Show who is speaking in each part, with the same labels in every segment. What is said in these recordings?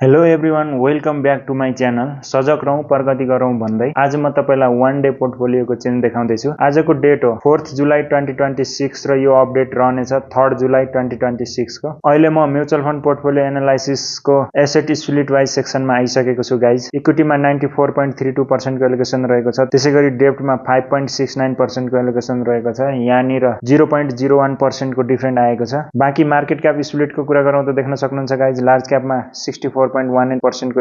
Speaker 1: Hello everyone, welcome back to my channel. सजग रहौं, प्रगति गरौं भन्दै आज म तपाईलाई वान डे पोर्टफोलियोको चेन्ज देखाउँदैछु। आजको डेट हो 4 जुलाई 2026 र यो अपडेट रहनेछ 3 जुलाई 2026 को। अहिले म म्युचुअल फन्ड पोर्टफोलियो एनालाइसिसको एसेट स्प्लिट वाइज सेक्सनमा आइसकेको छु गाइज। इक्विटीमा 94.32% को एलोकेसन रहेको छ। त्यसैगरी डेब्टमा 5.69% को एलोकेसन रहेको छ। यहाँनिर 0.01% को डिफरेन्ट आएको छ। बाँकी मार्केट क्याप स्प्लिटको कुरा गरौँ त देख्न सक्नुहुन्छ गाइज। लार्ज क्यापमा 64.18% को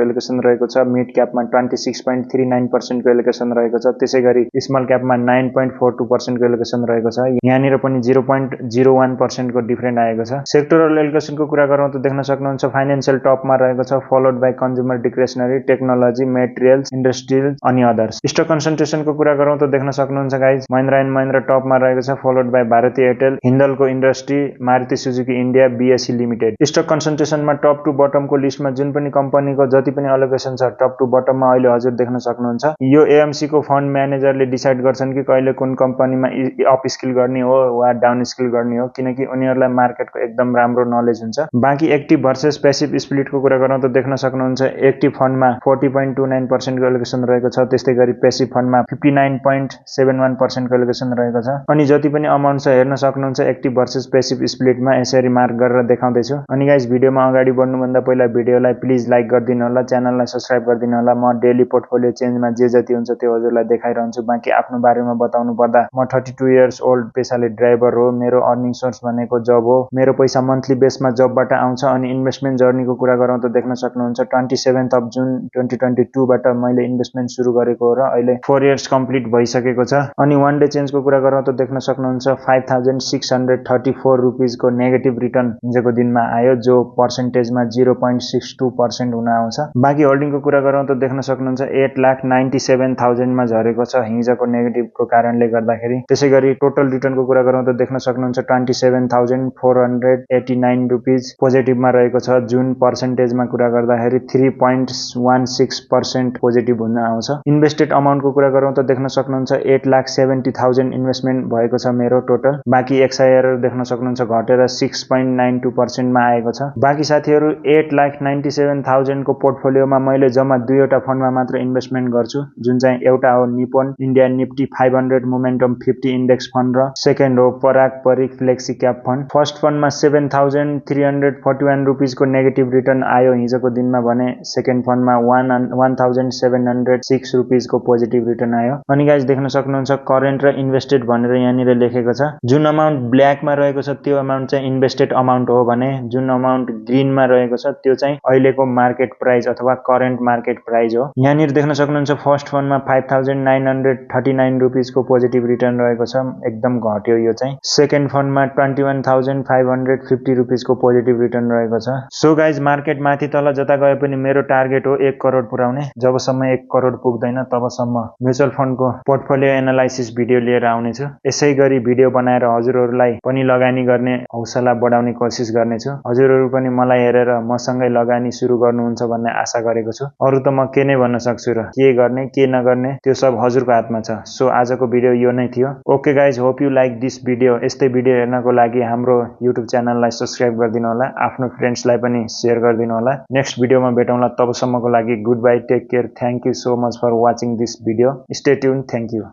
Speaker 1: एलोकेसन रहेको छ। मिड क्यापमा 26.39% को एलोकेसन रहेको छ। त्यसैगरी स्मल क्यापमा 9.42% को एलोकेसन रहेको छ। यहाँनिर पनि 0.01% को डिफरेन्ट आएको छ। सेक्टोरल एलोकेसनको कुरा गरौँ त देख्न सक्नुहुन्छ फाइनान्शियल टपमा रहेको छ, followed by consumer discretionary, technology, materials, industrial अनि अदर्स। स्टक कन्सन्ट्रेसनको कुरा गरौँ त देख्न सक्नुहुन्छ गाइज। महिन्द्रा एन्ड महिन्द्रा टपमा रहेको छ, followed by Bharti Airtel, Hindalco industry, Maruti Suzuki India, BSE limited. Stock कन्सन्ट्रेसनमा टप टु बटमको लिस्टमा जुन पनि कम्पनीको जति पनि एलोकेसन छ टप टु बटममा अहिले हजुर देख्न सक्नुहुन्छ। यो एएमसी को फन्ड म्यानेजरले डिसाइड गर्छन् कि कहिले कुन कम्पनीमा अप स्किल गर्ने हो वा डाउन स्किल गर्ने हो, किनकि उनीहरूलाई मार्केटको एकदम राम्रो नलेज हुन्छ। बाँकी एक्टिभ भर्सेस पेसिभ स्प्लिटको कुरा गरौँ त देख्न सक्नुहुन्छ एक्टिभ फन्डमा 40.29% को एलोकेसन रहेको छ। त्यस्तै गरी पेसिभ फन्डमा 59.71% को एलोकेसन रहेको छ। अनि जति पनि अमाउन्ट छ हेर्न सक्नुहुन्छ एक्टिभ भर्सेस पेसिभ स्प्लिटमा यसरी मार्क गरेर देखाउँदैछु। अनि गाइज भिडियोमा अगाडि बढ्नुभन्दा पहिला भिडियोलाई प्लिज लाइक गरिदिनु होला, च्यानललाई सब्स्क्राइब गरिदिनु होला। म डेली पोर्टफोलियो चेन्जमा जे जति हुन्छ त्यो हजुरलाई देखाइरहन्छु। बाँकी आफ्नो बारेमा बताउनु पर्दा म 32 इयर्स ओल्ड, पेसाले ड्राइभर हो। मेरो अर्निङ सोर्स भनेको जब हो। मेरो पैसा मन्थली बेसमा जबबाट आउँछ। अनि इन्भेस्टमेन्ट जर्नीको कुरा गरौँ त देख्न सक्नुहुन्छ 27 जुन 2022 बाट मैले इन्भेस्टमेन्ट सुरु गरेको हो र अहिले 4 इयर्स कम्प्लिट भइसकेको छ। अनि वान डे चेन्जको कुरा गरौँ त देख्न सक्नुहुन्छ 5634 रुपिजको नेगेटिभ रिटर्न हिजोको दिनमा आयो, जो पर्सेन्टेजमा 0.62% हुन आउँछ। बाँकी होल्डिङको कुरा गरौँ त देख्न सक्नुहुन्छ 8,97,000 मा झरेको छ हिजोको नेगेटिभको कारणले गर्दाखेरि। त्यसैगरी टोटल रिटर्नको कुरा गरौँ त देख्न सक्नुहुन्छ 27,489 रुपिज पोजिटिभमा रहेको छ, जुन पर्सेन्टेजमा कुरा गर्दाखेरि 3.16% पोजिटिभ हुन आउँछ। इन्भेस्टेड अमाउन्टको कुरा गरौँ त देख्न सक्नुहुन्छ 8,70,000 इन्भेस्टमेन्ट भएको छ मेरो टोटल। बाँकी एक्सआइआर देख्न सक्नुहुन्छ घटेर 6.92% मा आएको छ। बाँकी साथीहरू 8,97,000 को पोर्टफोलियोमा मैले जम्मा दुईवटा फन्डमा मात्र इन्भेस्टमेन्ट गर्छु, जुन चाहिँ एउटा हो Nippon India Nifty 500 momentum 50 index fund र सेकेन्ड हो Parag Parikh flexi cap fund. First फन्डमा 7,341 रुपिजको नेगेटिभ रिटर्न आयो हिजोको दिनमा भने सेकेन्ड फन्डमा 1,706 रुपिजको पोजिटिभ रिटर्न आयो। अनि गाइज देख्न सक्नुहुन्छ करेन्ट र इन्भेस्टेड भनेर यहाँनिर लेखेको छ। जुन अमाउन्ट ब्ल्याकमा रहेको छ त्यो अमाउन्ट चाहिँ इन्भेस्टेड अमाउन्ट हो भने जुन अमाउन्ट ग्रीनमा रहेको छ त्यो चाहिँ अहिलेको मार्केट प्राइस अथवा करेन्ट मार्केट प्राइस हो। यहाँनिर देख्न सक्नुहुन्छ फर्स्ट फन्डमा 5,939 रुपिजको पोजिटिभ रिटर्न रहेको छ, एकदम घट्यो यो चाहिँ। सेकेन्ड फन्डमा 21,550 रुपिजको पोजिटिभ रिटर्न रहेको छ। सो गाइज मार्केट माथि तल जता गए पनि मेरो टार्गेट हो 1 करोड पुर्याउने। जबसम्म 1 करोड पुग्दैन तबसम्म म्युचुअल फन्डको पोर्टफोलियो एनालाइसिस भिडियो लिएर आउनेछु। यसै गरी भिडियो बनाएर हजुरहरूलाई पनि लगानी गर्ने हौसला बढाउने कोसिस गर्नेछु। हजुरहरू पनि मलाई हेरेर मसँगै लगानी सुरु गर्नुहुन्छ भन्ने आशा गरेको छु। अरू त म के नै भन्न सक्छु र, के गर्ने के नगर्ने त्यो सब हजुरको हातमा छ। सो आजको भिडियो यो नै थियो। Okay guys, hope you like this video. यस्तै भिडियो हेर्नको लागि हाम्रो युट्युब च्यानललाई सब्स्क्राइब गरिदिनु होला, आफ्नो फ्रेन्ड्सलाई पनि सेयर गरिदिनु होला। नेक्स्ट भिडियोमा भेटौँला, तबसम्मको लागि good bye, take care, thank you so much for watching this video. Stay tune, thank you.